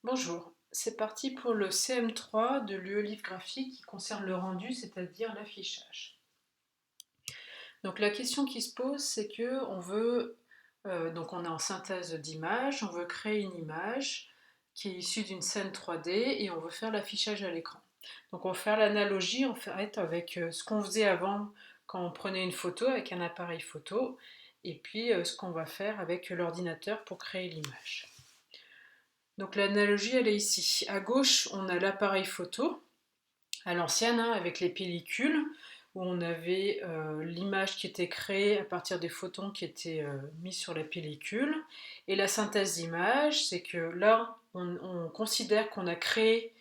Bonjour, c'est parti pour le CM3 de l'UE Livre Graphique qui concerne le rendu, c'est-à-dire l'affichage. Donc la question qui se pose, c'est que donc on est en synthèse d'image, on veut créer une image qui est issue d'une scène 3D et on veut faire l'affichage à l'écran. Donc on va faire l'analogie en fait avec ce qu'on faisait avant quand on prenait une photo avec un appareil photo et puis ce qu'on va faire avec l'ordinateur pour créer l'image. Donc l'analogie, elle est ici. À gauche, on a l'appareil photo, à l'ancienne, hein, avec les pellicules, où on avait l'image qui était créée à partir des photons qui étaient mis sur la pellicule. Et la synthèse d'image, c'est que là, on considère qu'on a créé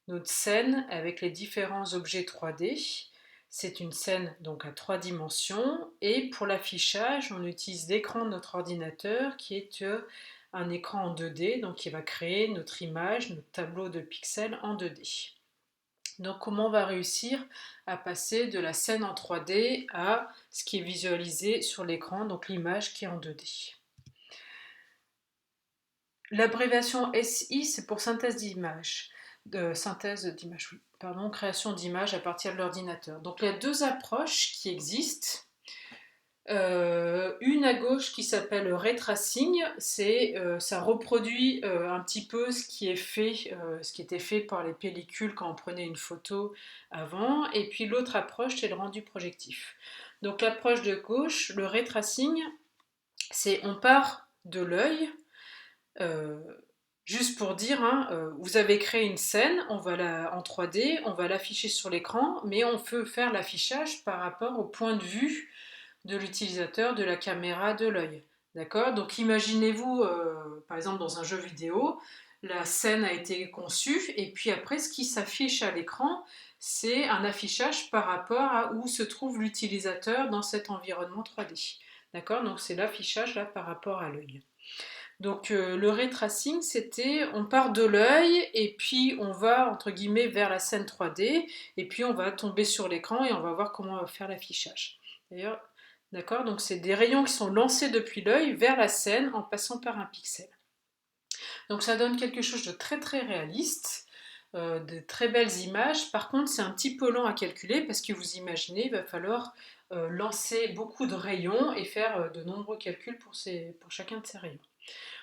notre scène avec les différents objets 3D. C'est une scène donc à 3 dimensions et pour l'affichage, on utilise l'écran de notre ordinateur qui est un écran en 2D, donc qui va créer notre image, notre tableau de pixels en 2D. Donc comment on va réussir à passer de la scène en 3D à ce qui est visualisé sur l'écran, donc l'image qui est en 2D. L'abréviation SI, c'est pour synthèse d'image. Oui, pardon, création d'images à partir de l'ordinateur. Donc il y a deux approches qui existent. Une à gauche qui s'appelle Ray Tracing, ça reproduit un petit peu ce qui était fait par les pellicules quand on prenait une photo avant. Et puis l'autre approche, c'est le rendu projectif. Donc l'approche de gauche, le Ray Tracing, c'est on part de l'œil. Euh, Juste pour dire, hein, vous avez créé une scène, en 3D, on va l'afficher sur l'écran, mais on peut faire l'affichage par rapport au point de vue de l'utilisateur, de la caméra, de l'œil. D'accord. Donc imaginez-vous, par exemple dans un jeu vidéo, la scène a été conçue, et puis après ce qui s'affiche à l'écran, c'est un affichage par rapport à où se trouve l'utilisateur dans cet environnement 3D. D'accord. Donc c'est l'affichage là par rapport à l'œil. Donc le ray tracing, c'était on part de l'œil et puis on va entre guillemets vers la scène 3D et puis on va tomber sur l'écran et on va voir comment on va faire l'affichage. D'ailleurs, d'accord, donc c'est des rayons qui sont lancés depuis l'œil vers la scène en passant par un pixel. Donc ça donne quelque chose de très très réaliste, de très belles images. Par contre, c'est un petit peu lent à calculer parce que vous imaginez, il va falloir lancer beaucoup de rayons et faire de nombreux calculs pour chacun de ces rayons.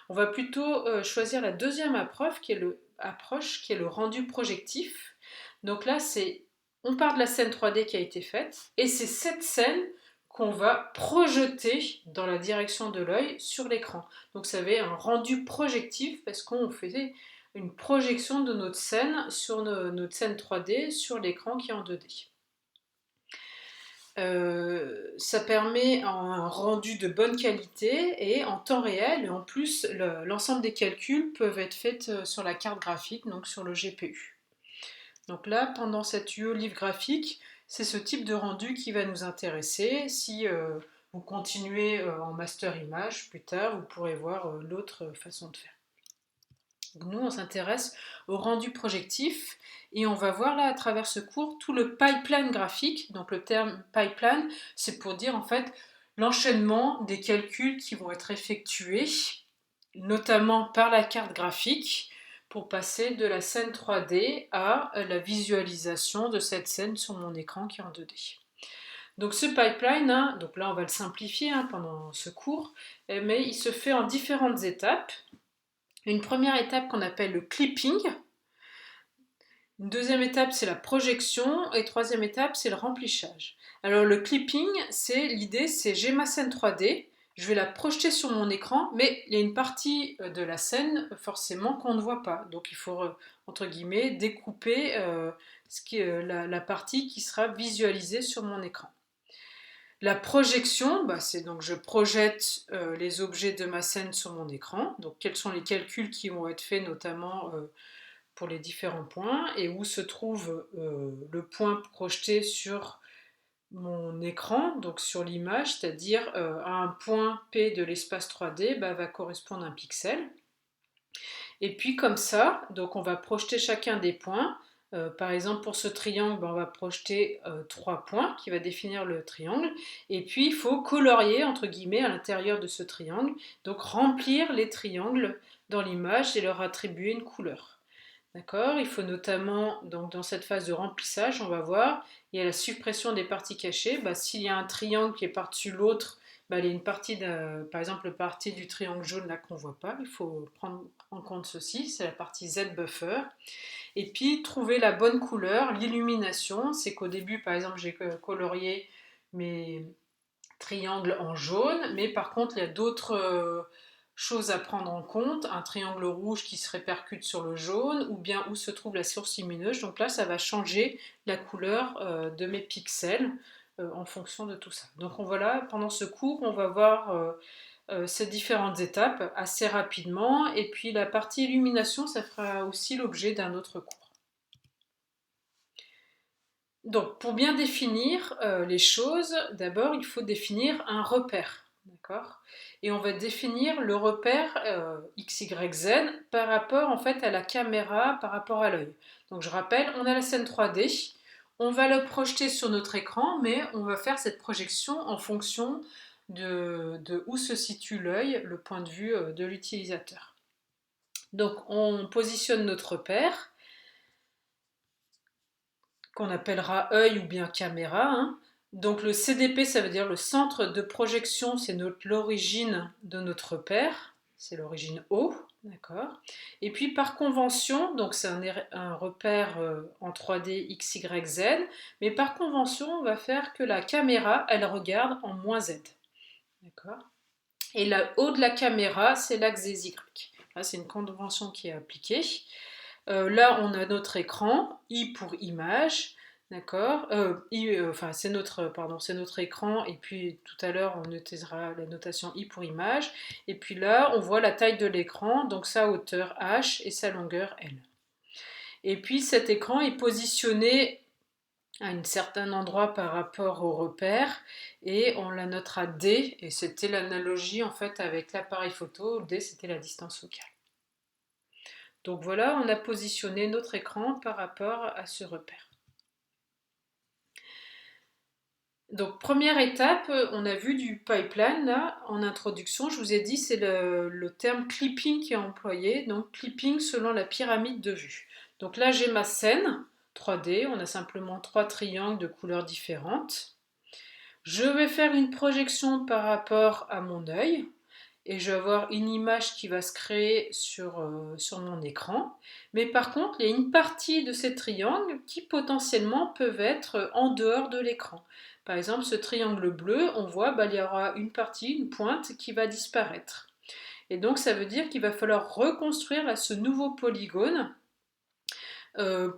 On va plutôt choisir la deuxième approche qui est le rendu projectif. Donc là, on part de la scène 3D qui a été faite et c'est cette scène qu'on va projeter dans la direction de l'œil sur l'écran. Donc ça va être un rendu projectif parce qu'on faisait une projection de notre scène sur notre scène 3D sur l'écran qui est en 2D. Ça permet un rendu de bonne qualité et en temps réel. Et en plus, l'ensemble des calculs peuvent être faits sur la carte graphique, donc sur le GPU. Donc là, pendant cette UE livre graphique, c'est ce type de rendu qui va nous intéresser. Si vous continuez en master image plus tard, vous pourrez voir l'autre façon de faire. Donc nous, on s'intéresse au rendu projectif et on va voir là à travers ce cours tout le pipeline graphique. Donc le terme pipeline, c'est pour dire en fait l'enchaînement des calculs qui vont être effectués, notamment par la carte graphique, pour passer de la scène 3D à la visualisation de cette scène sur mon écran qui est en 2D. Donc ce pipeline, hein, donc là on va le simplifier hein, pendant ce cours, mais il se fait en différentes étapes. Une première étape qu'on appelle le clipping. Une deuxième étape, c'est la projection. Et troisième étape, c'est le remplissage. Alors le clipping, l'idée, c'est j'ai ma scène 3D, je vais la projeter sur mon écran, mais il y a une partie de la scène forcément qu'on ne voit pas. Donc il faut, entre guillemets, découper la partie qui sera visualisée sur mon écran. La projection, c'est donc je projette les objets de ma scène sur mon écran. Donc quels sont les calculs qui vont être faits notamment pour les différents points et où se trouve le point projeté sur mon écran, donc sur l'image, c'est-à-dire à un point P de l'espace 3D va correspondre un pixel. Et puis comme ça, donc on va projeter chacun des points Par exemple, pour ce triangle, ben, on va projeter 3 points qui va définir le triangle. Et puis, il faut colorier, entre guillemets, à l'intérieur de ce triangle. Donc, remplir les triangles dans l'image et leur attribuer une couleur. D'accord. Il faut notamment, donc, dans cette phase de remplissage, on va voir, il y a la suppression des parties cachées. Bah, s'il y a un triangle qui est par-dessus l'autre, bah, il y a une partie, par exemple, la partie du triangle jaune là qu'on ne voit pas. Il faut prendre en compte ceci, c'est la partie Z buffer. Et puis, trouver la bonne couleur, l'illumination. C'est qu'au début, par exemple, j'ai colorié mes triangles en jaune, mais par contre, il y a d'autres choses à prendre en compte. Un triangle rouge qui se répercute sur le jaune, ou bien où se trouve la source lumineuse. Donc là, ça va changer la couleur de mes pixels en fonction de tout ça. Donc voilà, pendant ce cours, on va voir ces différentes étapes assez rapidement. Et puis la partie illumination, ça fera aussi l'objet d'un autre cours. Donc, pour bien définir les choses, d'abord, il faut définir un repère. D'accord. Et on va définir le repère X, Y, Z par rapport en fait à la caméra, par rapport à l'œil. Donc, je rappelle, on a la scène 3D, on va le projeter sur notre écran, mais on va faire cette projection en fonction de où se situe l'œil, le point de vue de l'utilisateur. Donc, on positionne notre repère qu'on appellera œil ou bien caméra, hein. Donc le CDP, ça veut dire le centre de projection, c'est l'origine de notre repère, c'est l'origine O, d'accord. Et puis par convention, donc c'est un repère en 3D X, Y, Z, mais par convention, on va faire que la caméra, elle regarde en moins Z, d'accord. Et le haut de la caméra, c'est l'axe des Y. Là, c'est une convention qui est appliquée. Là, on a notre écran, I pour image, d'accord. Enfin, c'est notre écran, et puis tout à l'heure, on utilisera la notation I pour image. Et puis là, on voit la taille de l'écran, donc sa hauteur H et sa longueur L. Et puis cet écran est positionné à un certain endroit par rapport au repère, et on la notera D, et c'était l'analogie en fait avec l'appareil photo, D c'était la distance focale. Donc voilà, on a positionné notre écran par rapport à ce repère. Donc première étape, on a vu du pipeline là, en introduction, je vous ai dit c'est le terme clipping qui est employé, donc clipping selon la pyramide de vue. Donc là j'ai ma scène 3D, on a simplement 3 triangles de couleurs différentes. Je vais faire une projection par rapport à mon œil, et je vais avoir une image qui va se créer sur mon écran. Mais par contre, il y a une partie de ces triangles qui potentiellement peuvent être en dehors de l'écran. Par exemple, ce triangle bleu, on voit il y aura une partie, une pointe qui va disparaître. Et donc ça veut dire qu'il va falloir reconstruire là, ce nouveau polygone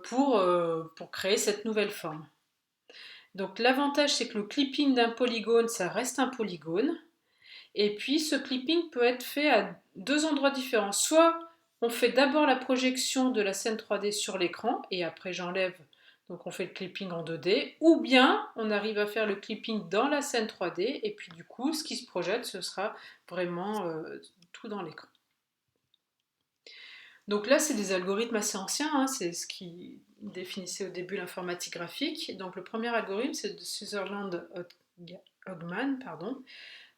pour créer cette nouvelle forme. Donc l'avantage c'est que le clipping d'un polygone, ça reste un polygone. Et puis ce clipping peut être fait à 2 endroits différents. Soit on fait d'abord la projection de la scène 3D sur l'écran et après j'enlève, donc on fait le clipping en 2D, ou bien on arrive à faire le clipping dans la scène 3D et puis du coup ce qui se projette ce sera vraiment tout dans l'écran. Donc là c'est des algorithmes assez anciens, hein, c'est ce qui définissait au début l'informatique graphique. Donc le premier algorithme c'est de Sutherland Ogman, pardon.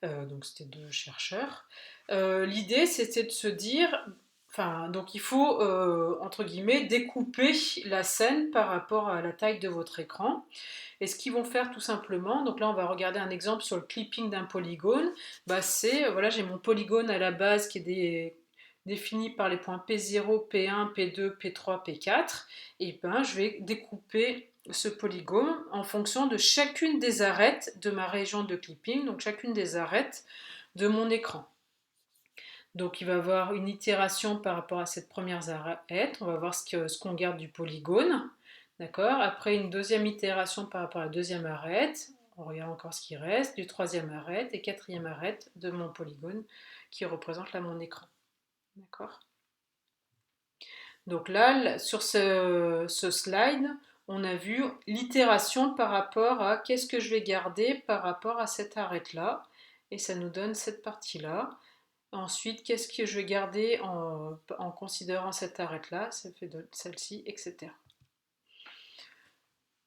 Donc c'était 2 chercheurs. L'idée c'était de se dire, donc il faut entre guillemets découper la scène par rapport à la taille de votre écran. Et ce qu'ils vont faire tout simplement, donc là on va regarder un exemple sur le clipping d'un polygone. C'est voilà, j'ai mon polygone à la base qui est défini par les points P0, P1, P2, P3, P4. Et je vais découper ce polygone en fonction de chacune des arêtes de ma région de clipping, donc chacune des arêtes de mon écran. Donc il va y avoir une itération par rapport à cette première arête, on va voir ce qu'on garde du polygone, d'accord. Après une deuxième itération par rapport à la deuxième arête, on regarde encore ce qui reste, du troisième arête et quatrième arête de mon polygone qui représente là mon écran, d'accord. Donc là, sur ce slide, on a vu l'itération par rapport à qu'est-ce que je vais garder par rapport à cette arête-là. Et ça nous donne cette partie-là. Ensuite, qu'est-ce que je vais garder en considérant cette arête-là, ça fait celle-ci, etc.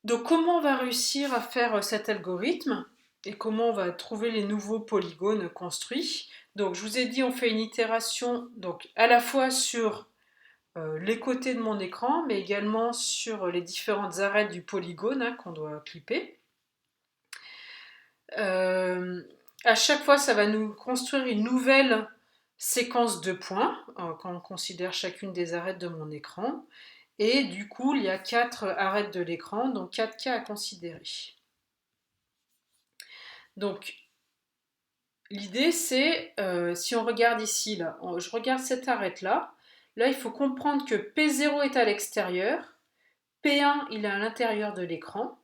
Donc comment on va réussir à faire cet algorithme et comment on va trouver les nouveaux polygones construits? Donc je vous ai dit on fait une itération donc à la fois sur les côtés de mon écran mais également sur les différentes arêtes du polygone hein, qu'on doit clipper. Euh, à chaque fois ça va nous construire une nouvelle séquence de points quand on considère chacune des arêtes de mon écran. Et du coup, il y a 4 arêtes de l'écran, donc 4 cas à considérer. Donc, l'idée, c'est, si on regarde ici, là, je regarde cette arête-là, là, il faut comprendre que P0 est à l'extérieur, P1, il est à l'intérieur de l'écran,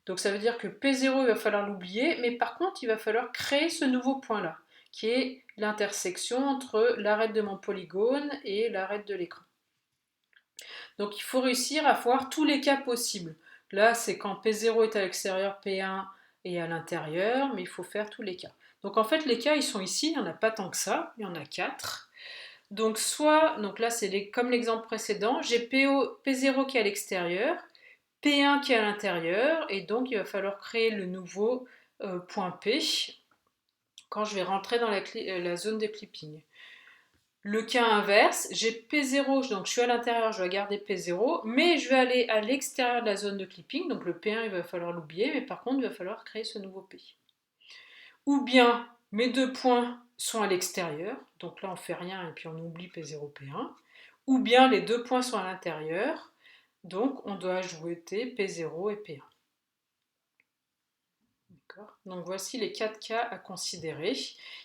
donc ça veut dire que P0, il va falloir l'oublier, mais par contre, il va falloir créer ce nouveau point-là, qui est l'intersection entre l'arête de mon polygone et l'arête de l'écran. Donc il faut réussir à voir tous les cas possibles. Là, c'est quand P0 est à l'extérieur, P1 est à l'intérieur, mais il faut faire tous les cas. Donc en fait, les cas, ils sont ici, il n'y en a pas tant que ça, il y en a 4. Donc soit, donc là c'est comme l'exemple précédent, j'ai P0 qui est à l'extérieur, P1 qui est à l'intérieur, et donc il va falloir créer le nouveau point P quand je vais rentrer dans la zone de clipping. Le cas inverse, j'ai P0, donc je suis à l'intérieur, je vais garder P0, mais je vais aller à l'extérieur de la zone de clipping, donc le P1 il va falloir l'oublier, mais par contre il va falloir créer ce nouveau P. Ou bien mes deux points sont à l'extérieur, donc là on fait rien et puis on oublie P0, P1, ou bien les deux points sont à l'intérieur, donc on doit ajouter P0 et P1. Donc voici les 4 cas à considérer.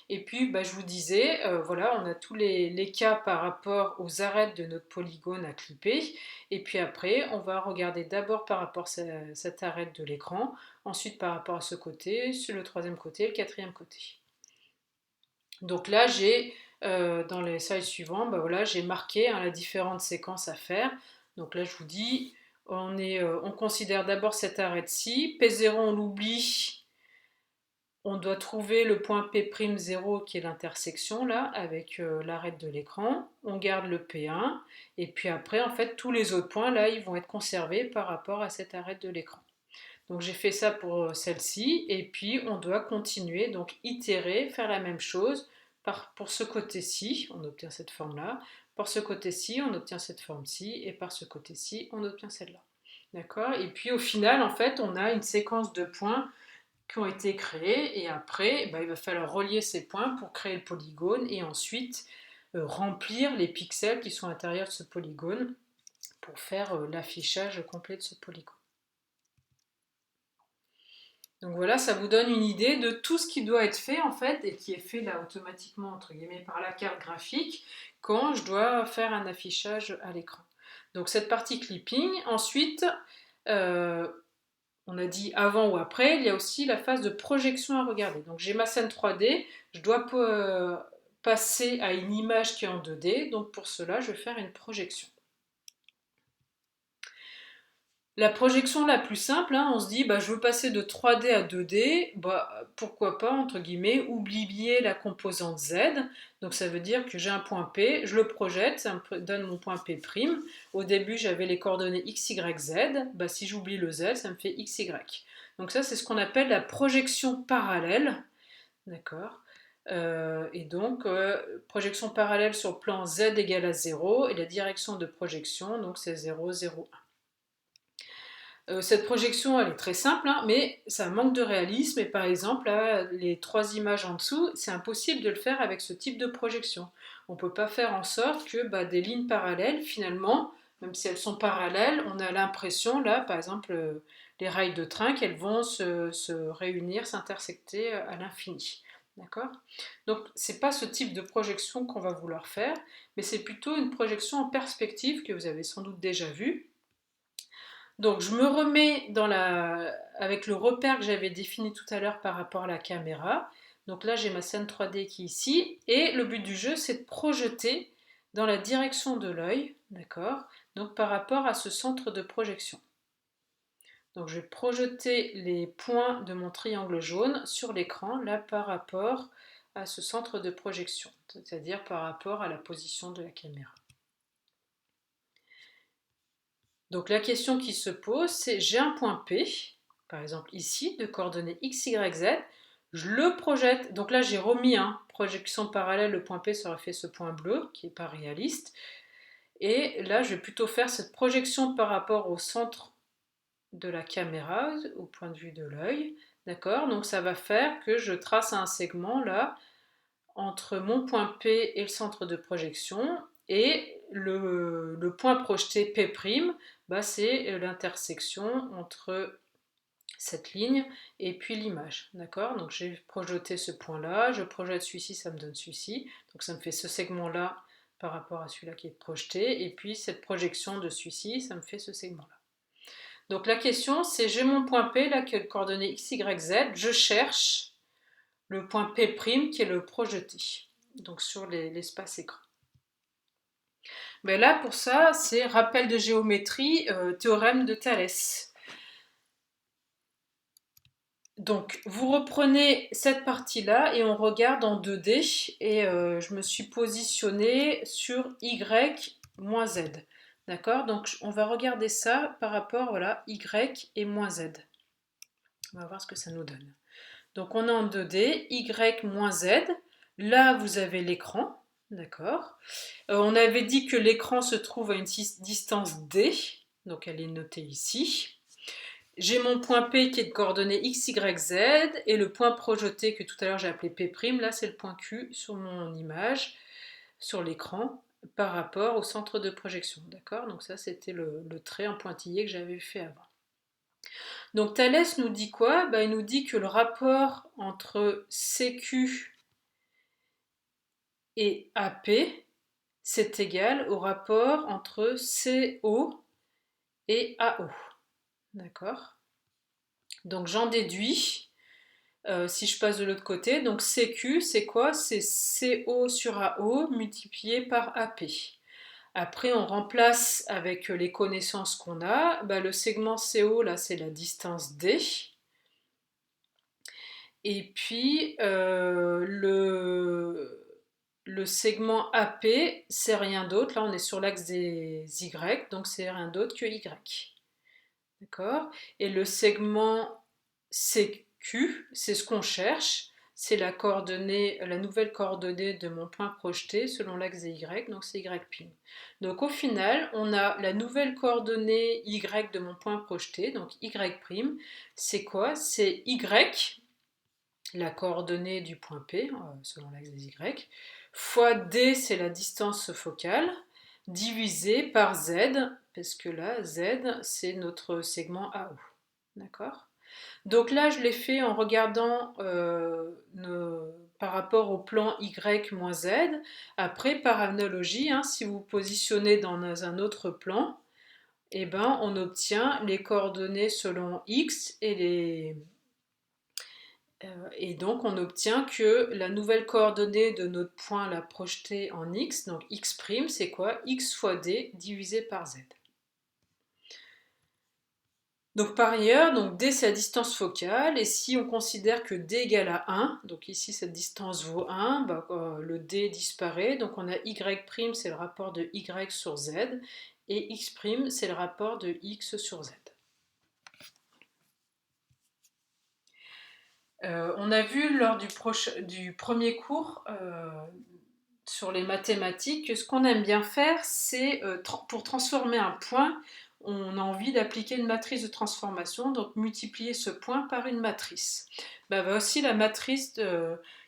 Et puis je vous disais, voilà, on a tous les cas par rapport aux arêtes de notre polygone à clipper. Et puis après, on va regarder d'abord par rapport à cette arête de l'écran, ensuite par rapport à ce côté, sur le troisième côté, le quatrième côté. Donc là, j'ai dans les slides suivants, voilà, j'ai marqué hein, les différentes séquences à faire. Donc là, je vous dis, on considère d'abord cette arête-ci. P0, on l'oublie. On doit trouver le point P'0 qui est l'intersection là avec l'arête de l'écran. On garde le P1 et puis après en fait tous les autres points là ils vont être conservés par rapport à cette arête de l'écran. Donc j'ai fait ça pour celle-ci et puis on doit continuer donc itérer, faire la même chose pour ce côté-ci, on obtient cette forme-là, pour ce côté-ci, on obtient cette forme-ci et par ce côté-ci, on obtient celle-là. D'accord? Et puis au final en fait on a une séquence de points qui ont été créés et après il va falloir relier ces points pour créer le polygone et ensuite remplir les pixels qui sont à l'intérieur de ce polygone pour faire l'affichage complet de ce polygone. Donc voilà, ça vous donne une idée de tout ce qui doit être fait en fait et qui est fait là automatiquement entre guillemets par la carte graphique quand je dois faire un affichage à l'écran. Donc cette partie clipping, ensuite on a dit avant ou après, il y a aussi la phase de projection à regarder. Donc j'ai ma scène 3D, je dois passer à une image qui est en 2D, donc pour cela je vais faire une projection. La projection la plus simple, hein, on se dit je veux passer de 3D à 2D, pourquoi pas, entre guillemets, oublier la composante Z. Donc ça veut dire que j'ai un point P, je le projette, ça me donne mon point P'. Au début j'avais les coordonnées X, Y, Z, si j'oublie le Z, ça me fait X, Y. Donc ça c'est ce qu'on appelle la projection parallèle. D'accord. Et donc, projection parallèle sur le plan Z égale à 0, et la direction de projection, donc c'est 0, 0, 1. Cette projection, elle est très simple, hein, mais ça manque de réalisme. Et par exemple, là, les 3 images en dessous, c'est impossible de le faire avec ce type de projection. On ne peut pas faire en sorte que des lignes parallèles, finalement, même si elles sont parallèles, on a l'impression, là, par exemple, les rails de train, qu'elles vont se réunir, s'intersecter à l'infini. D'accord? Donc, ce n'est pas ce type de projection qu'on va vouloir faire, mais c'est plutôt une projection en perspective que vous avez sans doute déjà vue. Donc je me remets avec le repère que j'avais défini tout à l'heure par rapport à la caméra. Donc là j'ai ma scène 3D qui est ici. Et le but du jeu c'est de projeter dans la direction de l'œil, d'accord? Donc par rapport à ce centre de projection. Donc je vais projeter les points de mon triangle jaune sur l'écran, là par rapport à ce centre de projection, c'est-à-dire par rapport à la position de la caméra. Donc la question qui se pose, c'est j'ai un point P, par exemple ici, de coordonnées x, y, z, je le projette, donc là j'ai remis projection parallèle, le point P, ça aurait fait ce point bleu, qui n'est pas réaliste, et là je vais plutôt faire cette projection par rapport au centre de la caméra, au point de vue de l'œil, d'accord? Donc ça va faire que je trace un segment là, entre mon point P et le centre de projection, et le point projeté P', bah, c'est l'intersection entre cette ligne et puis l'image, d'accord? Donc j'ai projeté ce point-là, je projette celui-ci, ça me donne celui-ci, donc ça me fait ce segment-là par rapport à celui-là qui est projeté, et puis cette projection de celui-ci, ça me fait ce segment-là. Donc la question, c'est j'ai mon point P, là, qui est le coordonnée x, y, z, je cherche le point P' qui est le projeté, donc sur l'espace écran. Mais là, pour ça, c'est rappel de géométrie, théorème de Thalès. Donc, vous reprenez cette partie-là et on regarde en 2D. Et je me suis positionnée sur Y moins Z. D'accord? Donc, on va regarder ça par rapport, voilà, Y et moins Z. On va voir ce que ça nous donne. Donc, on est en 2D, Y moins Z. Là, vous avez l'écran. D'accord? On avait dit que l'écran se trouve à une distance D. Donc, elle est notée ici. J'ai mon point P qui est de coordonnées x, y, z, et le point projeté que tout à l'heure j'ai appelé P', là c'est le point Q sur mon image, sur l'écran, par rapport au centre de projection. D'accord? Donc ça c'était le trait en pointillé que j'avais fait avant. Donc Thalès nous dit quoi? Il nous dit que le rapport entre CQ et AP, c'est égal au rapport entre CO et AO. D'accord? Donc j'en déduis, si je passe de l'autre côté, donc CQ, c'est quoi? C'est CO sur AO multiplié par AP. Après, on remplace avec les connaissances qu'on a. Le segment CO, là, c'est la distance D. Et puis, le segment AP, c'est rien d'autre. Là, on est sur l'axe des Y, donc c'est rien d'autre que Y. D'accord? Et le segment CQ, c'est ce qu'on cherche. C'est la nouvelle coordonnée de mon point projeté selon l'axe des Y, donc c'est Y'. Donc au final, on a la nouvelle coordonnée Y de mon point projeté, donc Y', c'est quoi? C'est Y, la coordonnée du point P, selon l'axe des Y, fois D, c'est la distance focale, divisé par Z, parce que là, Z, c'est notre segment AO. D'accord? Donc là, je l'ai fait en regardant par rapport au plan Y moins Z. Après, par analogie, si vous positionnez dans un autre plan, on obtient les coordonnées selon X et donc on obtient que la nouvelle coordonnée de notre point là projetée en X, donc X', c'est quoi? X fois D divisé par Z. Donc par ailleurs, donc D c'est la distance focale, et si on considère que D égale à 1, donc ici cette distance vaut 1, le D disparaît, donc on a Y', c'est le rapport de Y sur Z, et X' c'est le rapport de X sur Z. On a vu lors du premier cours sur les mathématiques que ce qu'on aime bien faire, c'est pour transformer un point, on a envie d'appliquer une matrice de transformation, donc multiplier ce point par une matrice. Voici la matrice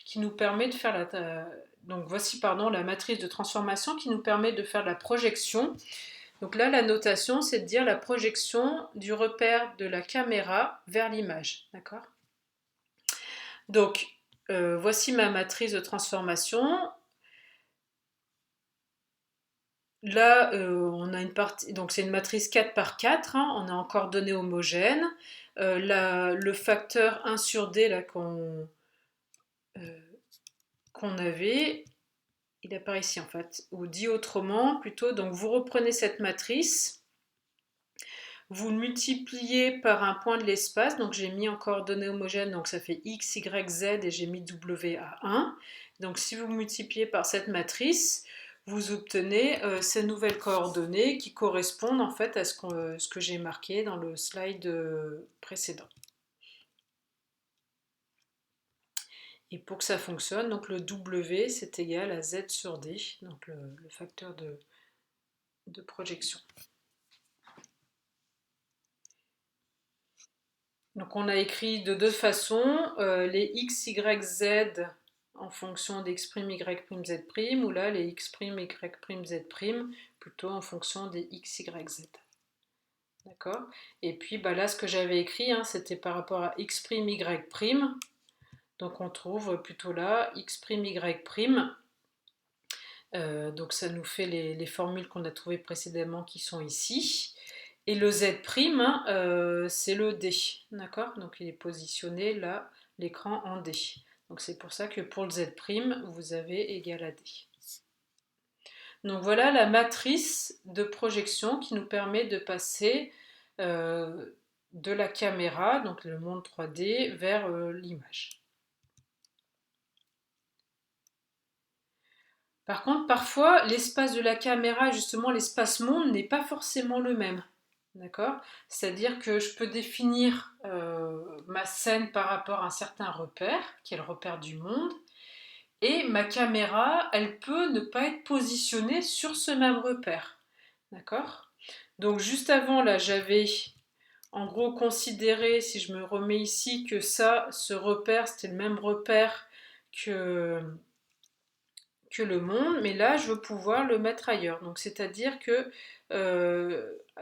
qui nous permet de faire la matrice de transformation qui nous permet de faire la projection. Donc là, la notation, c'est de dire la projection du repère de la caméra vers l'image. D'accord? Donc, voici ma matrice de transformation. Là, on a une partie, donc c'est une matrice 4 par 4, on est en coordonnées homogènes. Le facteur 1 sur D là, qu'on avait, il apparaît ici en fait, ou dit autrement plutôt, donc vous reprenez cette matrice, vous le multipliez par un point de l'espace, donc j'ai mis en coordonnées homogènes, donc ça fait x, y, z, et j'ai mis w à 1. Donc si vous multipliez par cette matrice, vous obtenez ces nouvelles coordonnées qui correspondent en fait à ce que j'ai marqué dans le slide précédent. Et pour que ça fonctionne, donc le W c'est égal à Z sur D, donc le facteur de projection. Donc on a écrit de deux façons, les x, y, z en fonction d'x', y', z', ou là les x', y', z' plutôt en fonction des x, y, z. D'accord. Et puis bah là ce que j'avais écrit, hein, c'était par rapport à x', y'. Donc on trouve plutôt là x', y'. Donc ça nous fait les formules qu'on a trouvées précédemment qui sont ici. Et le Z', hein, c'est le D, d'accord? Donc il est positionné là, l'écran en D. Donc c'est pour ça que pour le Z', vous avez égal à D. Donc voilà la matrice de projection qui nous permet de passer de la caméra, donc le monde 3D, vers l'image. Par contre, parfois, l'espace de la caméra, justement l'espace monde, n'est pas forcément le même. D'accord? C'est-à-dire que je peux définir ma scène par rapport à un certain repère, qui est le repère du monde, et ma caméra, elle peut ne pas être positionnée sur ce même repère. D'accord? Donc juste avant, là, j'avais en gros considéré, si je me remets ici, que ça, ce repère, c'était le même repère que le monde, mais là je veux pouvoir le mettre ailleurs. Donc c'est-à-dire que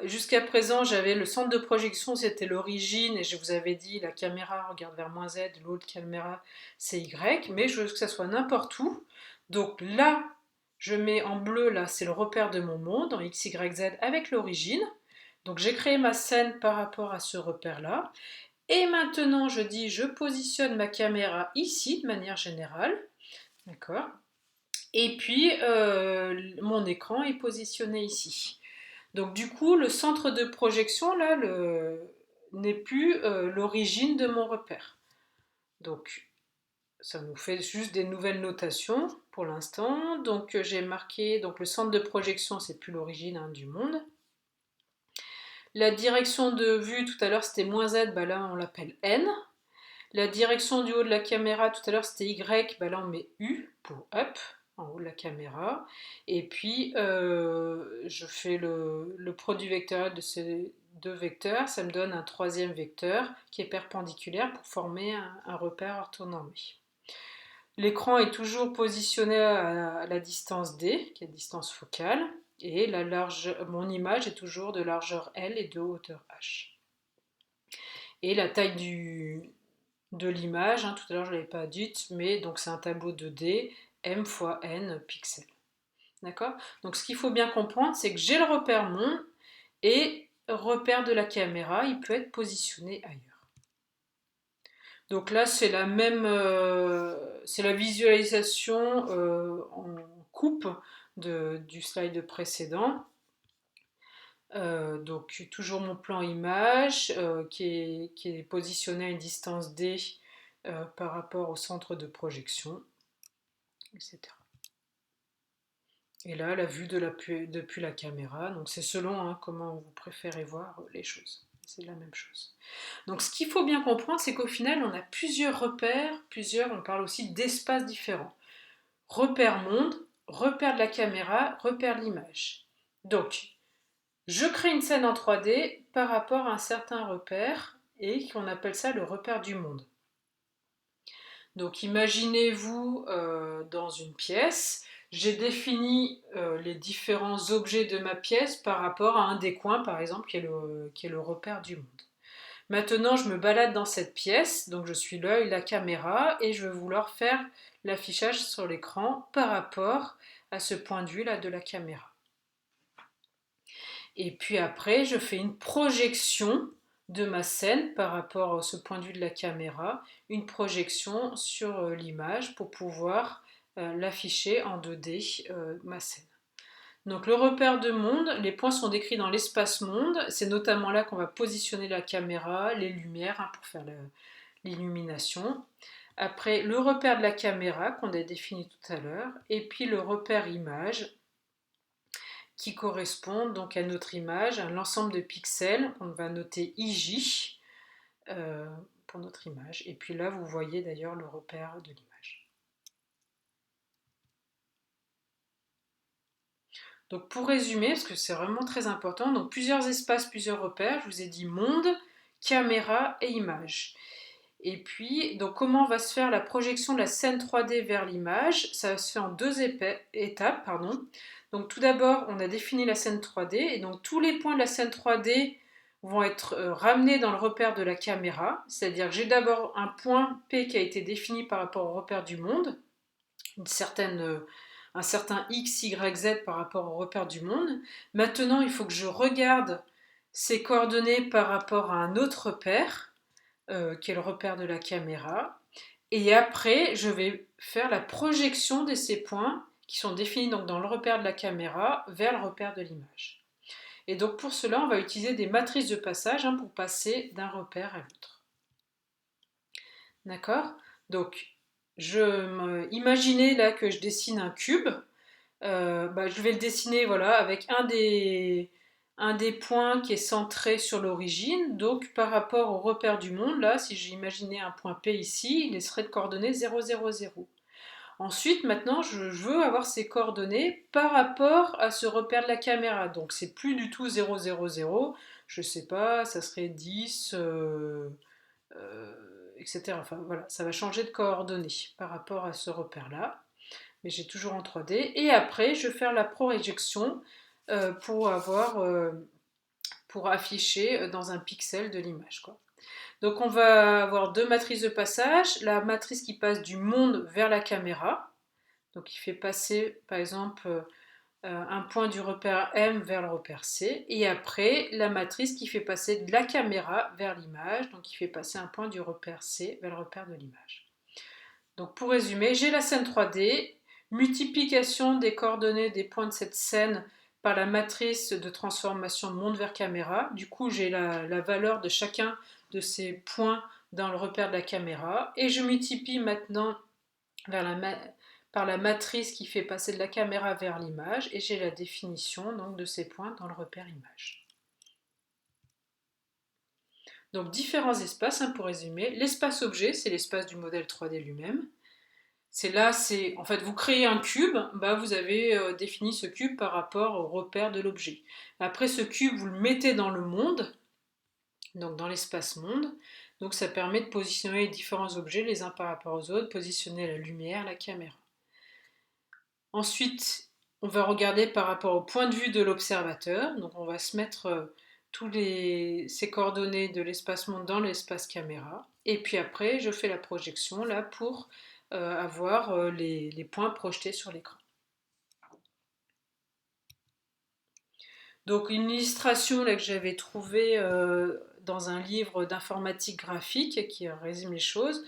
jusqu'à présent j'avais le centre de projection, c'était l'origine, et je vous avais dit la caméra regarde vers moins Z, l'autre caméra c'est Y, mais je veux que ça soit n'importe où. Donc là, je mets en bleu, là c'est le repère de mon monde, en X, Y, Z avec l'origine. Donc j'ai créé ma scène par rapport à ce repère-là. Et maintenant je dis je positionne ma caméra ici de manière générale. D'accord? Et puis, mon écran est positionné ici. Donc du coup, le centre de projection, là, n'est plus l'origine de mon repère. Donc, ça nous fait juste des nouvelles notations pour l'instant. Donc, j'ai marqué, donc le centre de projection, c'est plus l'origine hein, du monde. La direction de vue, tout à l'heure, c'était moins Z, bah là, on l'appelle N. La direction du haut de la caméra, tout à l'heure c'était Y, bah là on met U pour up, en haut de la caméra. Et puis je fais le produit vectoriel de ces deux vecteurs, ça me donne un troisième vecteur qui est perpendiculaire pour former un repère orthonormé. L'écran est toujours positionné à la distance D, qui est la distance focale, et mon image est toujours de largeur L et de hauteur H. Et la taille de l'image, hein, tout à l'heure je ne l'avais pas dite, mais donc c'est un tableau 2D, M fois N pixels. D'accord? Donc ce qu'il faut bien comprendre, c'est que j'ai le repère monde et repère de la caméra, il peut être positionné ailleurs. Donc là c'est la même, c'est la visualisation en coupe du slide précédent. Donc toujours mon plan image qui est positionné à une distance D par rapport au centre de projection, etc. Et là, la vue depuis la caméra, donc c'est selon hein, comment vous préférez voir les choses. C'est la même chose. Donc ce qu'il faut bien comprendre, c'est qu'au final, on a plusieurs repères, on parle aussi d'espaces différents. Repère monde, repère de la caméra, repère de l'image. Donc, je crée une scène en 3D par rapport à un certain repère et qu'on appelle ça le repère du monde. Donc imaginez-vous dans une pièce, j'ai défini les différents objets de ma pièce par rapport à un des coins par exemple qui est le repère du monde. Maintenant je me balade dans cette pièce, donc je suis l'œil, la caméra et je vais vouloir faire l'affichage sur l'écran par rapport à ce point de vue là de la caméra. Et puis après, je fais une projection de ma scène par rapport à ce point de vue de la caméra, une projection sur l'image pour pouvoir l'afficher en 2D, ma scène. Donc le repère de monde, les points sont décrits dans l'espace monde, c'est notamment là qu'on va positionner la caméra, les lumières hein, pour faire l'illumination. Après le repère de la caméra qu'on a défini tout à l'heure, et puis le repère image qui correspondent donc à notre image, à l'ensemble de pixels. On va noter IJ pour notre image. Et puis là, vous voyez d'ailleurs le repère de l'image. Donc pour résumer, parce que c'est vraiment très important, donc plusieurs espaces, plusieurs repères, je vous ai dit monde, caméra et image. Et puis, donc comment va se faire la projection de la scène 3D vers l'image? Ça se fait en deux étapes, pardon. Donc tout d'abord, on a défini la scène 3D, et donc tous les points de la scène 3D vont être ramenés dans le repère de la caméra, c'est-à-dire que j'ai d'abord un point P qui a été défini par rapport au repère du monde, un certain X, Y, Z par rapport au repère du monde. Maintenant, il faut que je regarde ces coordonnées par rapport à un autre repère, qui est le repère de la caméra. Et après, je vais faire la projection de ces points qui sont définis donc dans le repère de la caméra vers le repère de l'image. Et donc pour cela, on va utiliser des matrices de passage pour passer d'un repère à l'autre. D'accord? Donc, imaginez là que je dessine un cube. Je vais le dessiner voilà, avec un des points qui est centré sur l'origine. Donc par rapport au repère du monde, là, si j'imaginais un point P ici, il serait de coordonnées 0, 0, 0. Ensuite, maintenant, je veux avoir ces coordonnées par rapport à ce repère de la caméra. Donc c'est plus du tout 0, 0, 0. Je sais pas, ça serait 10, etc. Enfin voilà, ça va changer de coordonnées par rapport à ce repère-là. Mais j'ai toujours en 3D. Et après, je vais faire la projection pour pour afficher dans un pixel de l'image, quoi. Donc on va avoir deux matrices de passage. La matrice qui passe du monde vers la caméra. Donc il fait passer, par exemple, un point du repère M vers le repère C. Et après, la matrice qui fait passer de la caméra vers l'image. Donc il fait passer un point du repère C vers le repère de l'image. Donc pour résumer, j'ai la scène 3D, multiplication des coordonnées des points de cette scène par la matrice de transformation monde vers caméra. Du coup, j'ai la valeur de chacun de ces points dans le repère de la caméra. Et je multiplie maintenant par la matrice qui fait passer de la caméra vers l'image. Et j'ai la définition donc, de ces points dans le repère image. Donc différents espaces, pour résumer. L'espace objet, c'est l'espace du modèle 3D lui-même. En fait, vous créez un cube, vous avez défini ce cube par rapport au repère de l'objet. Après, ce cube, vous le mettez dans le monde, donc dans l'espace monde. Donc ça permet de positionner les différents objets les uns par rapport aux autres, positionner la lumière, la caméra. Ensuite, on va regarder par rapport au point de vue de l'observateur. Donc on va se mettre ces coordonnées de l'espace monde dans l'espace caméra. Et puis après, je fais la projection là pour avoir les points projetés sur l'écran. Donc une illustration là, que j'avais trouvée dans un livre d'informatique graphique qui résume les choses.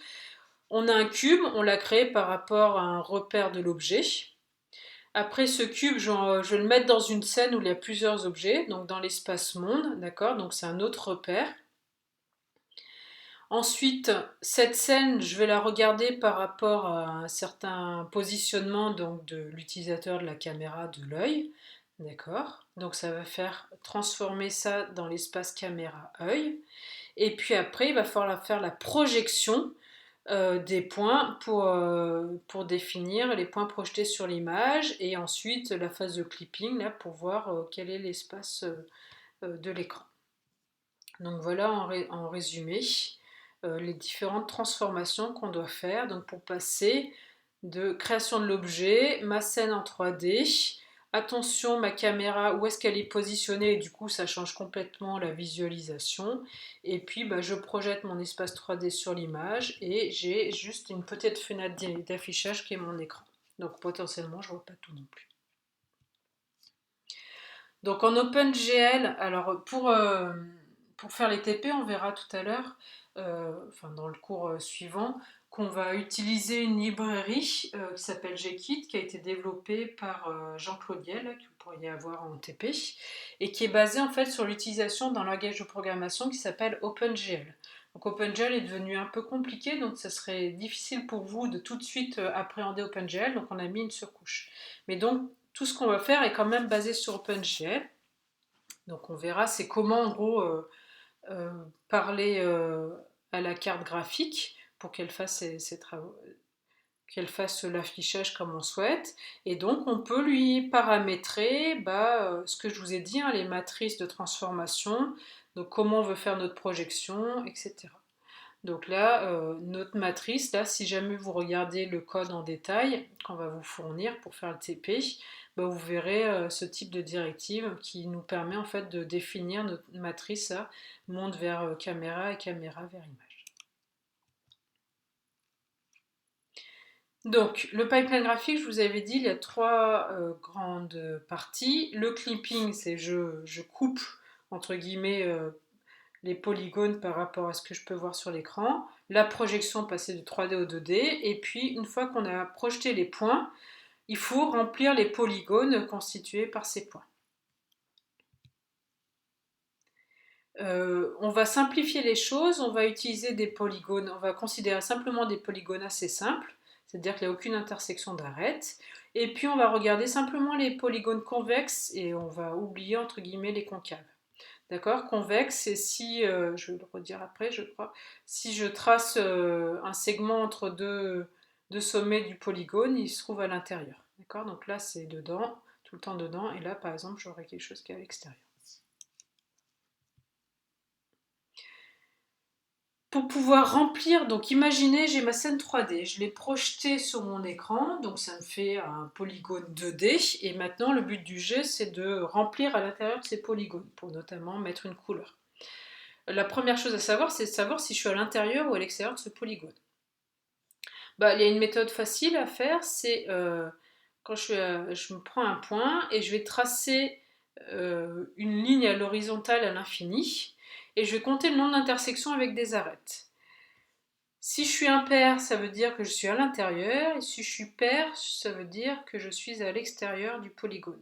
On a un cube, on l'a créé par rapport à un repère de l'objet. Après ce cube, je vais le mettre dans une scène où il y a plusieurs objets, donc dans l'espace monde, d'accord? Donc c'est un autre repère. Ensuite, cette scène, je vais la regarder par rapport à un certain positionnement donc, de l'utilisateur de la caméra de l'œil. D'accord? Donc ça va faire transformer ça dans l'espace caméra œil. Et puis après, il va falloir faire la projection des points pour définir les points projetés sur l'image et ensuite la phase de clipping là, pour voir quel est l'espace de l'écran. Donc voilà en résumé les différentes transformations qu'on doit faire donc pour passer de création de l'objet, ma scène en 3D, attention ma caméra où est-ce qu'elle est positionnée et du coup ça change complètement la visualisation et puis je projette mon espace 3D sur l'image et j'ai juste une petite fenêtre d'affichage qui est mon écran, donc potentiellement je vois pas tout non plus. Donc en OpenGL, alors pour faire les TP, on verra tout à l'heure, dans le cours suivant, qu'on va utiliser une librairie qui s'appelle Gkit, qui a été développée par Jean-Claude Yel, que vous pourriez avoir en TP, et qui est basée en fait sur l'utilisation d'un langage de programmation qui s'appelle OpenGL. Donc OpenGL est devenu un peu compliqué, donc ça serait difficile pour vous de tout de suite appréhender OpenGL, donc on a mis une surcouche. Mais donc tout ce qu'on va faire est quand même basé sur OpenGL. Donc on verra, c'est comment en gros parler à la carte graphique pour qu'elle fasse ses travaux, qu'elle fasse l'affichage comme on souhaite. Et donc on peut lui paramétrer ce que je vous ai dit, hein, les matrices de transformation, donc comment on veut faire notre projection, etc. Donc là, notre matrice, là, si jamais vous regardez le code en détail qu'on va vous fournir pour faire le TP, vous verrez ce type de directive qui nous permet en fait de définir notre matrice à monde vers caméra et caméra vers image. Donc, le pipeline graphique, je vous avais dit, il y a trois grandes parties. Le clipping, c'est je coupe, entre guillemets, les polygones par rapport à ce que je peux voir sur l'écran. La projection, passer de 3D au 2D. Et puis, une fois qu'on a projeté les points, il faut remplir les polygones constitués par ces points. On va simplifier les choses, on va utiliser des polygones, on va considérer simplement des polygones assez simples, c'est-à-dire qu'il n'y a aucune intersection d'arêtes, et puis on va regarder simplement les polygones convexes et on va oublier entre guillemets les concaves. D'accord? Convexe, c'est si, je vais le redire après, je crois, si je trace un segment entre deux sommets du polygone, il se trouve à l'intérieur. D'accord? Donc là, c'est dedans, tout le temps dedans, et là, par exemple, j'aurai quelque chose qui est à l'extérieur. Pour pouvoir remplir, donc imaginez, j'ai ma scène 3D, je l'ai projetée sur mon écran, donc ça me fait un polygone 2D, et maintenant le but du jeu, c'est de remplir à l'intérieur de ces polygones, pour notamment mettre une couleur. La première chose à savoir, c'est de savoir si je suis à l'intérieur ou à l'extérieur de ce polygone. Il y a une méthode facile à faire, c'est quand je me prends un point et je vais tracer une ligne à l'horizontale à l'infini, et je vais compter le nombre d'intersections avec des arêtes. Si je suis impair, ça veut dire que je suis à l'intérieur, et si je suis pair, ça veut dire que je suis à l'extérieur du polygone.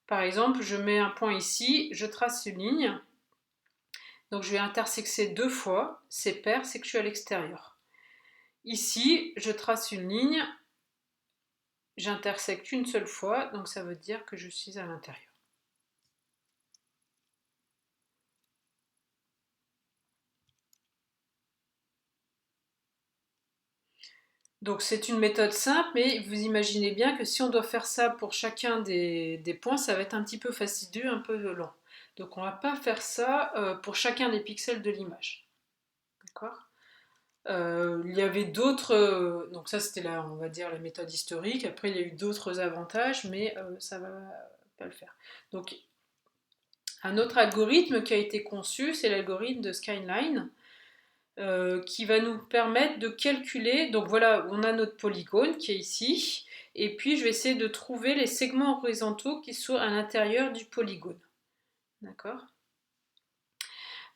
Par exemple, je mets un point ici, je trace une ligne, donc je vais intersexer 2 fois, c'est pair, c'est que je suis à l'extérieur. Ici, je trace une ligne, j'intersecte une seule fois, donc ça veut dire que je suis à l'intérieur. Donc c'est une méthode simple, mais vous imaginez bien que si on doit faire ça pour chacun des points, ça va être un petit peu fastidieux, un peu lent. Donc on ne va pas faire ça pour chacun des pixels de l'image. D'accord? Il y avait d'autres, donc ça c'était on va dire la méthode historique. Après il y a eu d'autres avantages, mais ça va pas le faire. Donc un autre algorithme qui a été conçu, c'est l'algorithme de Skyline, qui va nous permettre de calculer. Donc voilà, on a notre polygone qui est ici, et puis je vais essayer de trouver les segments horizontaux qui sont à l'intérieur du polygone. D'accord?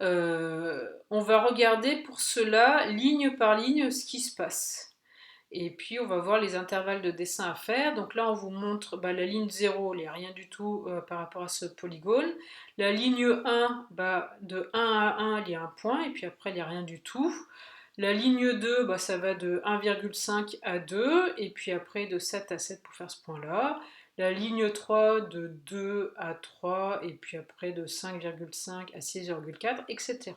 On va regarder pour cela, ligne par ligne, ce qui se passe. Et puis on va voir les intervalles de dessin à faire. Donc là on vous montre la ligne 0, il n'y a rien du tout par rapport à ce polygone. La ligne 1, de 1 à 1, il y a un point, et puis après il n'y a rien du tout. La ligne 2, ça va de 1,5 à 2, et puis après de 7 à 7 pour faire ce point-là. La ligne 3 de 2 à 3, et puis après de 5,5 à 6,4, etc.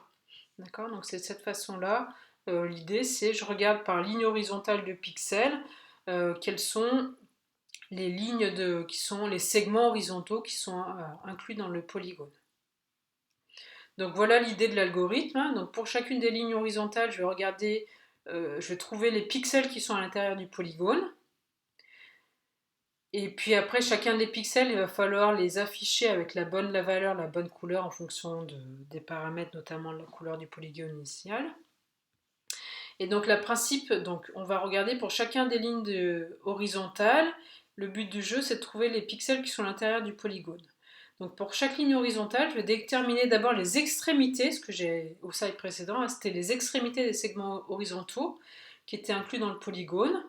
D'accord? Donc c'est de cette façon-là. L'idée, c'est je regarde par ligne horizontale de pixels quelles sont les lignes qui sont les segments horizontaux qui sont inclus dans le polygone. Donc voilà l'idée de l'algorithme, hein. Donc pour chacune des lignes horizontales, je vais regarder, je vais trouver les pixels qui sont à l'intérieur du polygone. Et puis après, chacun des pixels, il va falloir les afficher avec la valeur, la bonne couleur en fonction des paramètres, notamment la couleur du polygone initial. Et donc le principe, donc on va regarder pour chacun des lignes horizontales, le but du jeu c'est de trouver les pixels qui sont à l'intérieur du polygone. Donc pour chaque ligne horizontale, je vais déterminer d'abord les extrémités, ce que j'ai au slide précédent, hein, c'était les extrémités des segments horizontaux qui étaient inclus dans le polygone.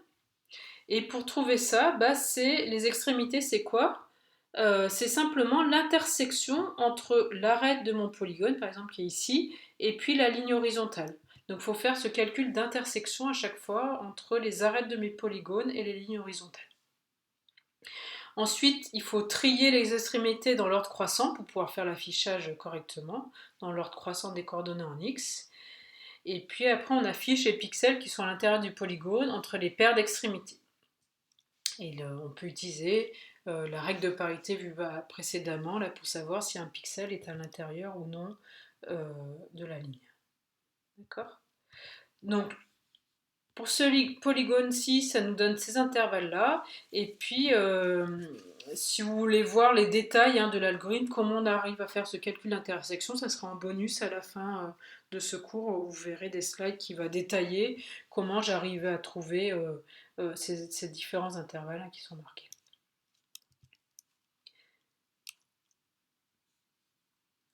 Et pour trouver ça, c'est les extrémités, c'est quoi? C'est simplement l'intersection entre l'arête de mon polygone, par exemple qui est ici, et puis la ligne horizontale. Donc il faut faire ce calcul d'intersection à chaque fois entre les arêtes de mes polygones et les lignes horizontales. Ensuite, il faut trier les extrémités dans l'ordre croissant pour pouvoir faire l'affichage correctement, dans l'ordre croissant des coordonnées en X. Et puis après, on affiche les pixels qui sont à l'intérieur du polygone entre les paires d'extrémités. Et on peut utiliser la règle de parité vue précédemment là, pour savoir si un pixel est à l'intérieur ou non de la ligne. D'accord? Donc, pour ce polygone-ci, ça nous donne ces intervalles-là. Et puis, si vous voulez voir les détails de l'algorithme, comment on arrive à faire ce calcul d'intersection, ça sera en bonus à la fin de ce cours. Vous verrez des slides qui vont détailler comment j'arrive à trouver ces différents intervalles qui sont marqués.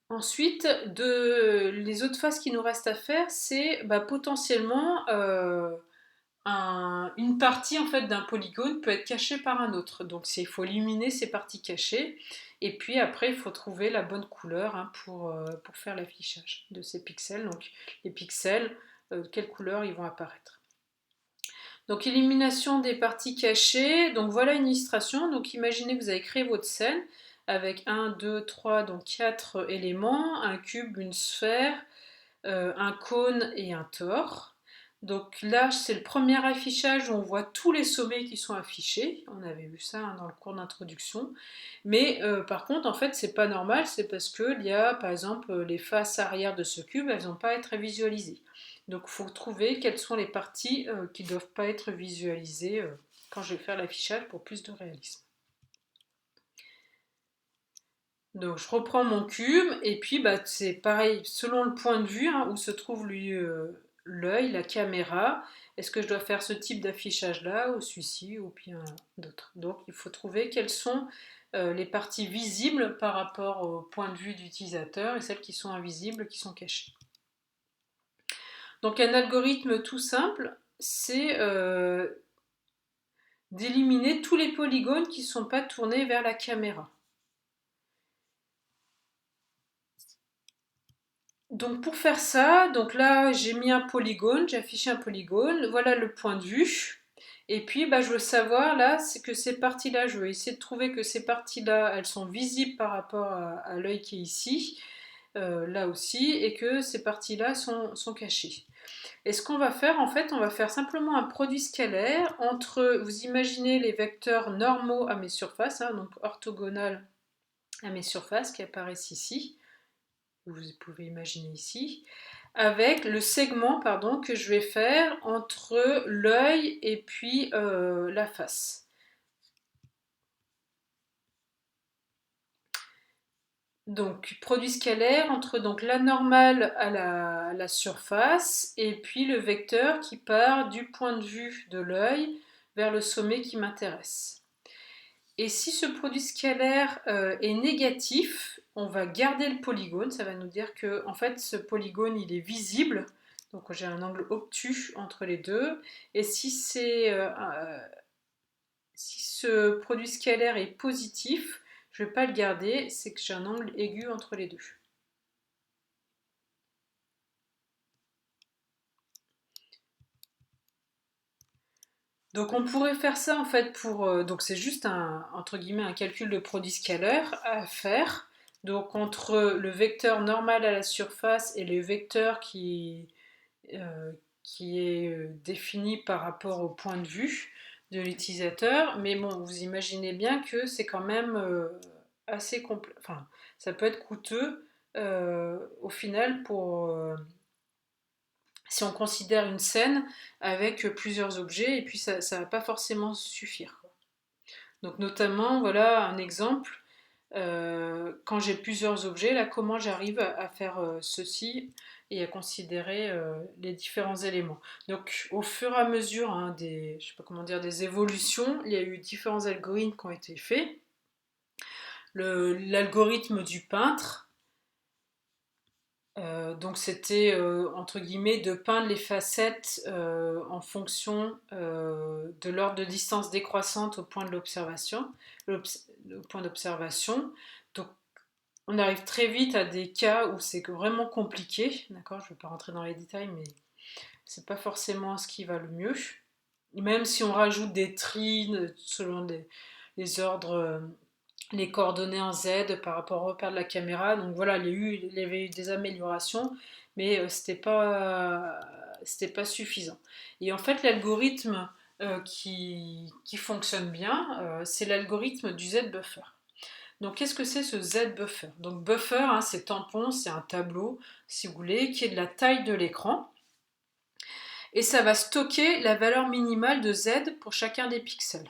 Ensuite, les autres phases qui nous restent à faire, c'est potentiellement une partie en fait d'un polygone peut être cachée par un autre. Donc il faut éliminer ces parties cachées. Et puis après, il faut trouver la bonne couleur pour faire l'affichage de ces pixels. Donc les pixels, quelle couleur ils vont apparaître. Donc élimination des parties cachées. Donc voilà une illustration. Donc imaginez que vous avez créé votre scène avec 1, 2, 3, donc 4 éléments, un cube, une sphère, un cône et un tore. Donc là, c'est le premier affichage où on voit tous les sommets qui sont affichés. On avait vu ça dans le cours d'introduction. Mais par contre, en fait, c'est pas normal. C'est parce qu'il y a, par exemple, les faces arrière de ce cube, elles n'ont pas à être visualisées. Donc il faut trouver quelles sont les parties qui ne doivent pas être visualisées quand je vais faire l'affichage pour plus de réalisme. Donc je reprends mon cube et puis c'est pareil, selon le point de vue où se trouve l'œil, la caméra, est-ce que je dois faire ce type d'affichage là ou celui-ci ou bien d'autres. Donc il faut trouver quelles sont les parties visibles par rapport au point de vue d'utilisateur et celles qui sont invisibles, qui sont cachées. Donc un algorithme tout simple, c'est d'éliminer tous les polygones qui ne sont pas tournés vers la caméra. Donc pour faire ça, donc là j'ai mis un polygone, j'ai affiché un polygone, voilà le point de vue. Et puis je veux savoir là, c'est que ces parties-là, je veux essayer de trouver que ces parties-là, elles sont visibles par rapport à l'œil qui est ici, là aussi, et que ces parties-là sont cachées. Et ce qu'on va faire, en fait, on va faire simplement un produit scalaire entre, vous imaginez les vecteurs normaux à mes surfaces, donc orthogonales à mes surfaces qui apparaissent ici, vous pouvez imaginer ici, avec le segment que je vais faire entre l'œil et puis la face. Donc produit scalaire entre la normale à la surface et puis le vecteur qui part du point de vue de l'œil vers le sommet qui m'intéresse. Et si ce produit scalaire est négatif, on va garder le polygone, ça va nous dire que en fait ce polygone il est visible, donc j'ai un angle obtus entre les deux, et si ce produit scalaire est positif, je ne vais pas le garder, c'est que j'ai un angle aigu entre les deux. Donc on pourrait faire ça en fait donc c'est juste entre guillemets un calcul de produit scalaire à faire. Donc entre le vecteur normal à la surface et le vecteur qui est défini par rapport au point de vue de l'utilisateur. Mais bon, vous imaginez bien que c'est quand même assez complexe. Enfin, ça peut être coûteux au final si on considère une scène avec plusieurs objets, et puis ça ne va pas forcément suffire. Donc notamment, voilà un exemple, quand j'ai plusieurs objets, là comment j'arrive à faire ceci et à considérer les différents éléments. Donc au fur et à mesure je sais pas comment dire, des évolutions, il y a eu différents algorithmes qui ont été faits. L'algorithme du peintre, donc c'était entre guillemets de peindre les facettes en fonction de l'ordre de distance décroissante au point de l'observation, au point d'observation. Donc on arrive très vite à des cas où c'est vraiment compliqué, d'accord? Je ne vais pas rentrer dans les détails, mais c'est pas forcément ce qui va le mieux. Même si on rajoute des tris selon les ordres, les coordonnées en Z par rapport au repère de la caméra. Donc voilà, il y avait eu des améliorations, mais c'était pas suffisant. Et en fait, l'algorithme qui fonctionne bien, c'est l'algorithme du Z-buffer. Donc qu'est-ce que c'est ce Z-buffer? Donc buffer, hein, c'est tampon, c'est un tableau, si vous voulez, qui est de la taille de l'écran. Et ça va stocker la valeur minimale de Z pour chacun des pixels.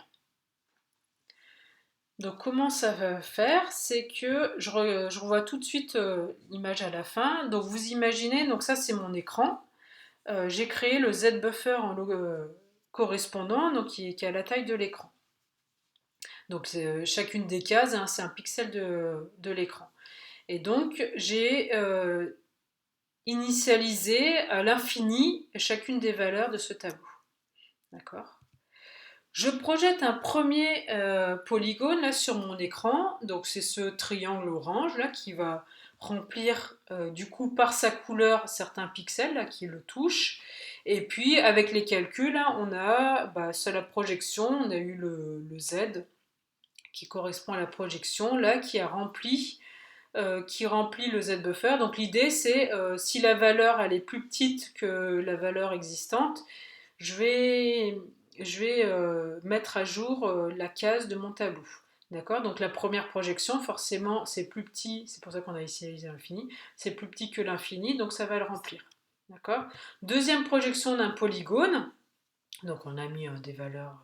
Donc comment ça va faire? C'est que je revois tout de suite l'image à la fin. Donc vous imaginez, donc ça c'est mon écran. J'ai créé le Z-buffer correspondant, donc qui est à la taille de l'écran. Donc chacune des cases, hein, c'est un pixel de l'écran. Et donc j'ai initialisé à l'infini chacune des valeurs de ce tableau. D'accord? Je projette un premier polygone là sur mon écran, donc c'est ce triangle orange là qui va remplir du coup par sa couleur certains pixels là, qui le touchent. Et puis avec les calculs, là, on a sur la projection, on a eu le Z qui correspond à la projection là qui remplit le Z-buffer. Donc l'idée c'est si la valeur elle est plus petite que la valeur existante, je vais mettre à jour la case de mon tableau. D'accord? Donc la première projection, forcément, c'est plus petit, c'est pour ça qu'on a initialisé l'infini, c'est plus petit que l'infini, donc ça va le remplir. D'accord? Deuxième projection d'un polygone, donc on a mis des valeurs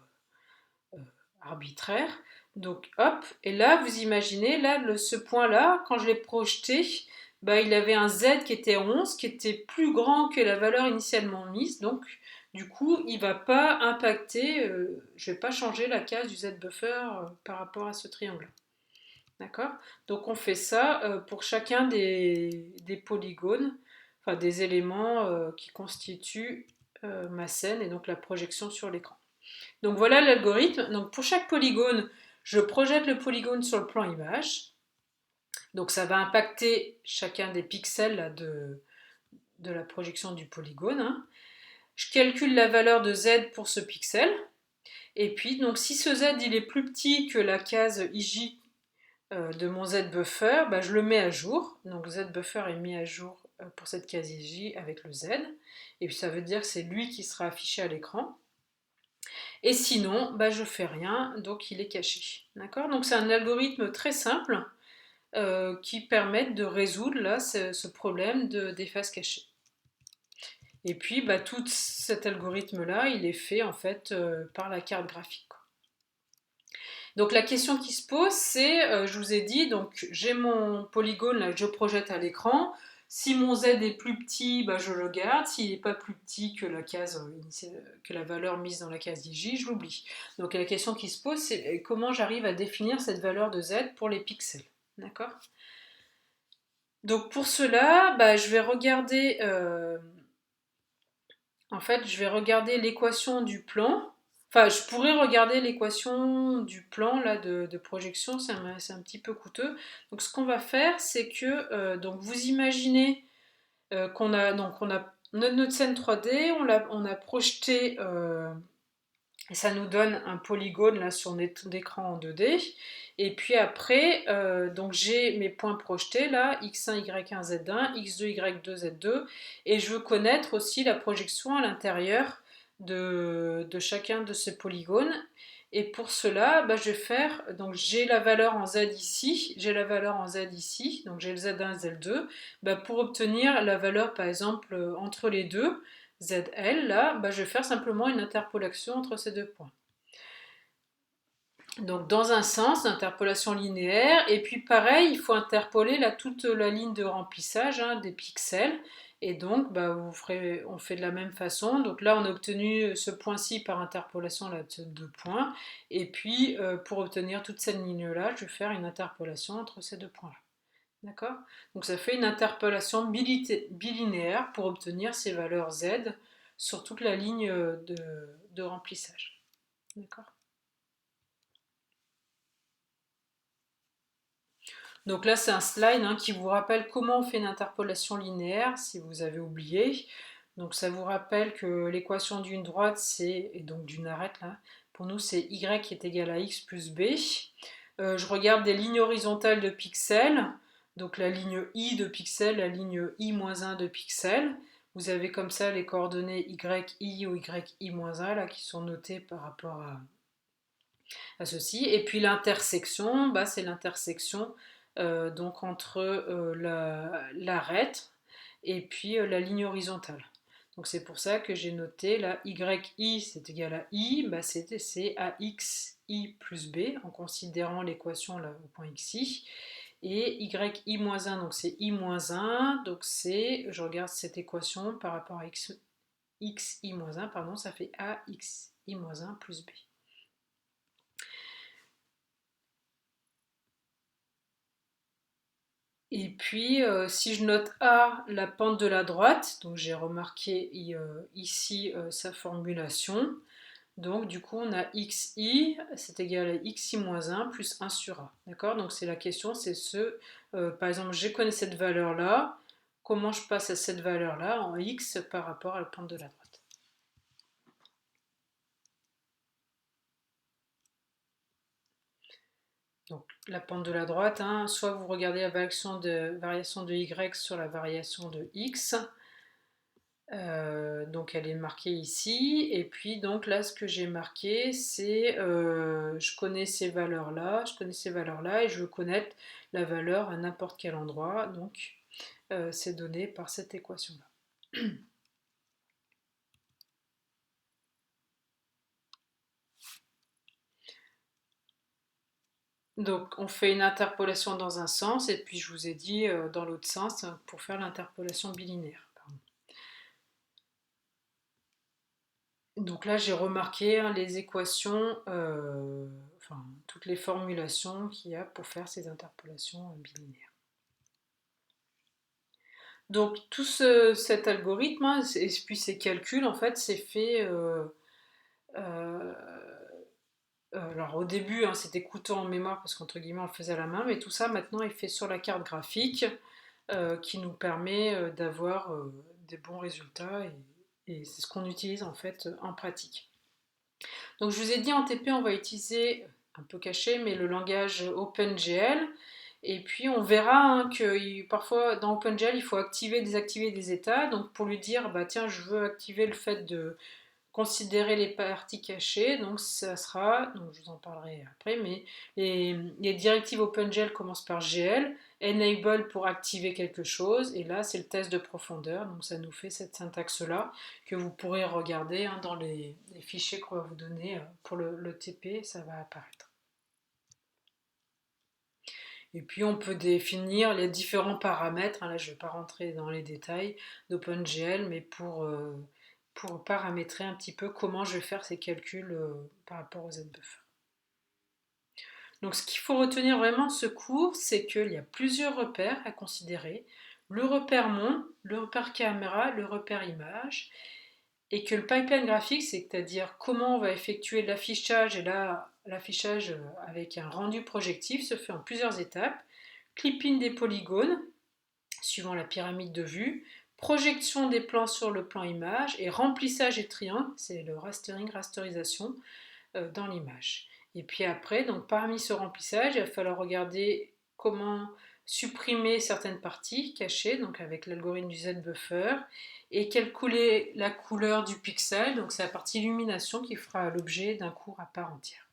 arbitraires. Donc hop, et là vous imaginez, là ce point-là, quand je l'ai projeté, il avait un Z qui était 11, qui était plus grand que la valeur initialement mise, donc du coup il ne va pas impacter, je ne vais pas changer la case du Z-buffer par rapport à ce triangle. D'accord? Donc on fait ça pour chacun des polygones, enfin des éléments qui constituent ma scène et donc la projection sur l'écran. Donc voilà l'algorithme. Donc pour chaque polygone, je projette le polygone sur le plan image. Donc ça va impacter chacun des pixels là, de la projection du polygone. Hein. Je calcule la valeur de Z pour ce pixel. Et puis, donc si ce Z il est plus petit que la case IJ de mon Z-buffer, je le mets à jour. Donc Z-buffer est mis à jour pour cette case IJ avec le Z. Et puis ça veut dire que c'est lui qui sera affiché à l'écran. Et sinon, je fais rien, donc il est caché. D'accord? Donc c'est un algorithme très simple qui permet de résoudre là, ce problème d'efface cachée. Et puis tout cet algorithme-là, il est fait en fait par la carte graphique. Donc la question qui se pose, c'est, je vous ai dit, donc j'ai mon polygone là, que je projette à l'écran. Si mon Z est plus petit, je le garde. S'il n'est pas plus petit que que la valeur mise dans la case IJ, je l'oublie. Donc la question qui se pose, c'est comment j'arrive à définir cette valeur de Z pour les pixels. D'accord? Donc pour cela, je vais regarder, en fait, je vais regarder l'équation du plan. Enfin, je pourrais regarder l'équation du plan là, de projection, c'est un petit peu coûteux. Donc ce qu'on va faire, c'est que donc vous imaginez qu'on a, donc on a notre scène 3D, on a projeté, et ça nous donne un polygone là sur notre écran en 2D. Et puis après, donc j'ai mes points projetés là, x1, y1, z1, x2, y2, z2. Et je veux connaître aussi la projection à l'intérieur de chacun de ces polygones. Et pour cela, je vais faire, donc j'ai la valeur en z ici, j'ai la valeur en z ici, donc j'ai le z1 et z2. Pour obtenir la valeur par exemple entre les deux, ZL, là, je vais faire simplement une interpolation entre ces deux points. Donc dans un sens, interpolation linéaire, et puis pareil, il faut interpoler là, toute la ligne de remplissage des pixels, et donc on fait de la même façon. Donc là, on a obtenu ce point-ci par interpolation là, de ces deux points, et puis pour obtenir toute cette ligne-là, je vais faire une interpolation entre ces deux points-là. D'accord? Donc ça fait une interpolation bilinéaire pour obtenir ces valeurs Z sur toute la ligne de remplissage. D'accord? Donc là, c'est un slide qui vous rappelle comment on fait une interpolation linéaire, si vous avez oublié. Donc ça vous rappelle que l'équation d'une droite, et donc d'une arête là, Pour nous, c'est y qui est égal à x plus b. Je regarde des lignes horizontales de pixels, donc la ligne i de pixels, la ligne i moins 1 de pixels. Vous avez comme ça les coordonnées yi ou yi-1 là, qui sont notées par rapport à ceci. Et puis l'intersection, bah, c'est l'intersection donc entre l'arête et puis la ligne horizontale. Donc c'est pour ça que j'ai noté là yi c'est égal à i, bah c'est ax i plus b en considérant l'équation là au point xi. Et yi-1, donc c'est i-1, donc c'est, je regarde cette équation par rapport à xi-1, pardon, ça fait axi-1 plus b. Et puis, si je note A, la pente de la droite, donc j'ai remarqué ici sa formulation, donc du coup on a xi, c'est égal à xi-1 plus 1 sur A. D'accord? Donc c'est la question, c'est par exemple, je connais cette valeur-là, comment je passe à cette valeur-là en x par rapport à la pente de la droite. Donc la pente de la droite, hein, soit vous regardez la variation de y sur la variation de x, donc elle est marquée ici, et puis donc là ce que j'ai marqué c'est je connais ces valeurs-là, et je veux connaître la valeur à n'importe quel endroit, donc c'est donné par cette équation-là. Donc on fait une interpolation dans un sens, et puis je vous ai dit dans l'autre sens pour faire l'interpolation bilinéaire. Donc là, j'ai remarqué hein, les équations, enfin toutes les formulations qu'il y a pour faire ces interpolations bilinéaires. Donc tout cet algorithme hein, et puis ces calculs, en fait, c'est fait. Euh, alors au début, hein, c'était coûteux en mémoire parce qu'entre guillemets, on le faisait à la main, mais tout ça maintenant est fait sur la carte graphique qui nous permet d'avoir des bons résultats et c'est ce qu'on utilise en fait en pratique. Donc je vous ai dit en TP on va utiliser, un peu caché, mais le langage OpenGL. Et puis on verra hein, que parfois dans OpenGL il faut activer, désactiver des états. Donc pour lui dire bah tiens je veux activer le fait de considérer les parties cachées, donc ça sera, donc je vous en parlerai après, mais les directives OpenGL commencent par GL, enable pour activer quelque chose, et là c'est le test de profondeur, donc ça nous fait cette syntaxe-là que vous pourrez regarder hein, dans les fichiers qu'on va vous donner pour le TP, ça va apparaître. Et puis on peut définir les différents paramètres, hein, là je ne vais pas rentrer dans les détails d'OpenGL, mais pour paramétrer un petit peu comment je vais faire ces calculs par rapport aux ZBuffer. Donc ce qu'il faut retenir vraiment de ce cours, c'est qu'il y a plusieurs repères à considérer. Le repère mon, le repère caméra, le repère image, et que le pipeline graphique, c'est-à-dire comment on va effectuer l'affichage, et là l'affichage avec un rendu projectif se fait en plusieurs étapes. Clipping des polygones, suivant la pyramide de vue, projection des plans sur le plan image et remplissage et triangle, c'est le rastering, rasterisation dans l'image. Et puis après, donc parmi ce remplissage, il va falloir regarder comment supprimer certaines parties cachées, donc avec l'algorithme du ZBuffer, et calculer la couleur du pixel, donc c'est la partie illumination qui fera l'objet d'un cours à part entière.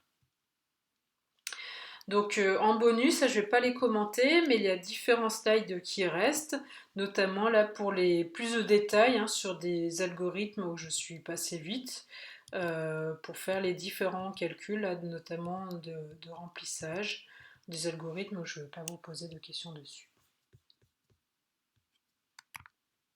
Donc en bonus, ça, je ne vais pas les commenter, mais il y a différents slides qui restent, notamment là pour les plus de détails hein, sur des algorithmes où je suis passé vite pour faire les différents calculs, là, notamment de remplissage des algorithmes où je ne vais pas vous poser de questions dessus.